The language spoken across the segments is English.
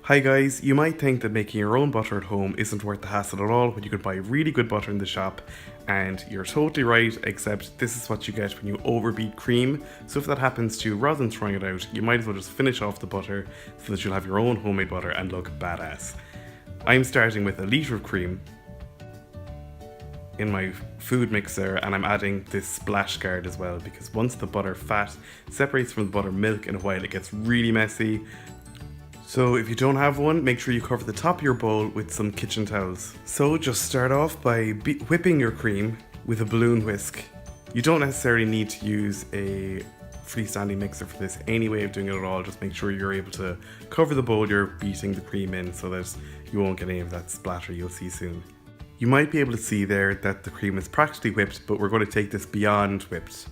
Hi guys, you might think that making your own butter at home isn't worth the hassle at all when you can buy really good butter in the shop, and you're totally right, except this is what you get when you overbeat cream. So if that happens to you, rather than throwing it out, you might as well just finish off the butter so that you'll have your own homemade butter and look badass. I'm starting with a litre of cream in my food mixer, and I'm adding this splash guard as well, because once the butter fat separates from the buttermilk in a while, it gets really messy. So if you don't have one, make sure you cover the top of your bowl with some kitchen towels. So just start off by whipping your cream with a balloon whisk. You don't necessarily need to use a freestanding mixer for this. Any way of doing it at all, just make sure you're able to cover the bowl you're beating the cream in so that you won't get any of that splatter you'll see soon. You might be able to see there that the cream is practically whipped, but we're going to take this beyond whipped.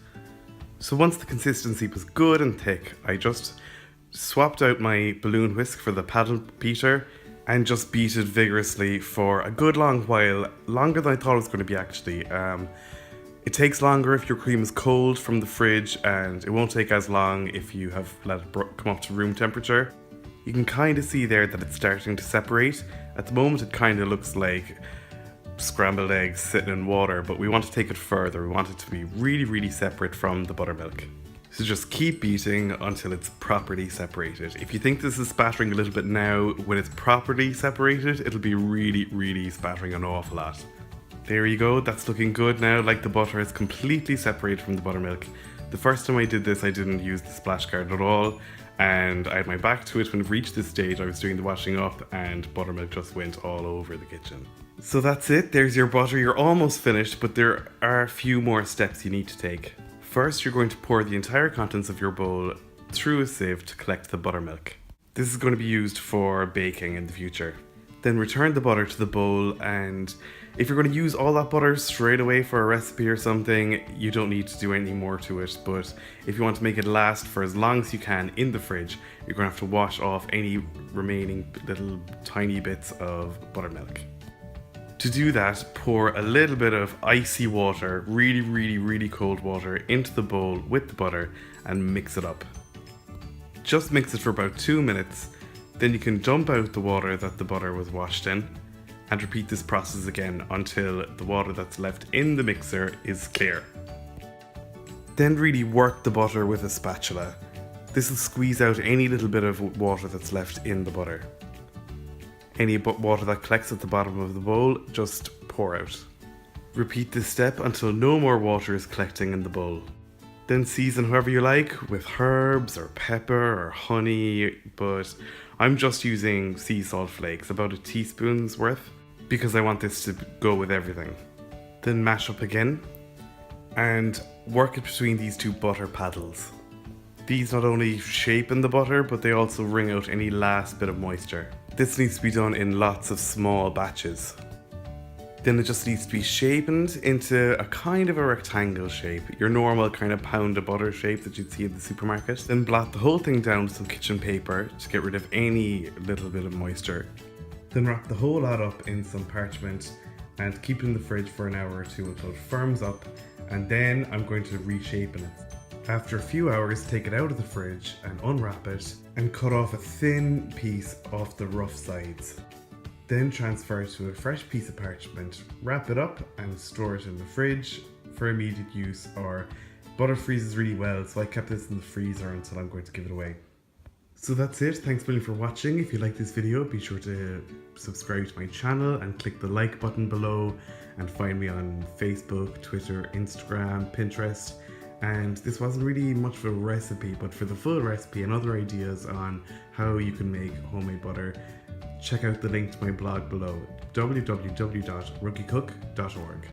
So once the consistency was good and thick, I just swapped out my balloon whisk for the paddle beater and just beat it vigorously for a good long while, longer than I thought it was going to be actually. It takes longer if your cream is cold from the fridge, and it won't take as long if you have let it come up to room temperature. You can kind of see there that it's starting to separate. At the moment it kind of looks like scrambled eggs sitting in water, but we want to take it further. We want it to be really separate from the buttermilk. So just keep beating until it's properly separated. If you think this is spattering a little bit now, when it's properly separated, it'll be really spattering an awful lot. There you go, that's looking good now, like the butter is completely separated from the buttermilk. The first time I did this, I didn't use the splash guard at all, and I had my back to it. When it reached this stage, I was doing the washing up and buttermilk just went all over the kitchen. So that's it, there's your butter. You're almost finished, but there are a few more steps you need to take. First, you're going to pour the entire contents of your bowl through a sieve to collect the buttermilk. This is going to be used for baking in the future. Then return the butter to the bowl, and if you're going to use all that butter straight away for a recipe or something, you don't need to do anything more to it. But if you want to make it last for as long as you can in the fridge, you're going to have to wash off any remaining little tiny bits of buttermilk. To do that, pour a little bit of icy water, really cold water, into the bowl with the butter and mix it up. Just mix it for about 2 minutes, then you can dump out the water that the butter was washed in and repeat this process again until the water that's left in the mixer is clear. Then really work the butter with a spatula. This will squeeze out any little bit of water that's left in the butter. Any water that collects at the bottom of the bowl, just pour out. Repeat this step until no more water is collecting in the bowl. Then season however you like, with herbs or pepper or honey, but I'm just using sea salt flakes, about a teaspoon's worth, because I want this to go with everything. Then mash up again and work it between these two butter paddles. These not only shapen the butter, but they also wring out any last bit of moisture. This needs to be done in lots of small batches. Then it just needs to be shapened into a kind of a rectangle shape, your normal kind of pound of butter shape that you'd see in the supermarket. Then blot the whole thing down with some kitchen paper to get rid of any little bit of moisture. Then wrap the whole lot up in some parchment and keep it in the fridge for an hour or two until it firms up, and then I'm going to reshape it. After a few hours, take it out of the fridge and unwrap it and cut off a thin piece off the rough sides. Then transfer it to a fresh piece of parchment, wrap it up and store it in the fridge for immediate use, or butter freezes really well, so I kept this in the freezer until I'm going to give it away. So that's it, thanks million for watching. If you like this video, be sure to subscribe to my channel and click the like button below, and find me on Facebook, Twitter, Instagram, Pinterest. And this wasn't really much of a recipe, but for the full recipe and other ideas on how you can make homemade butter, check out the link to my blog below, www.rookiecook.org.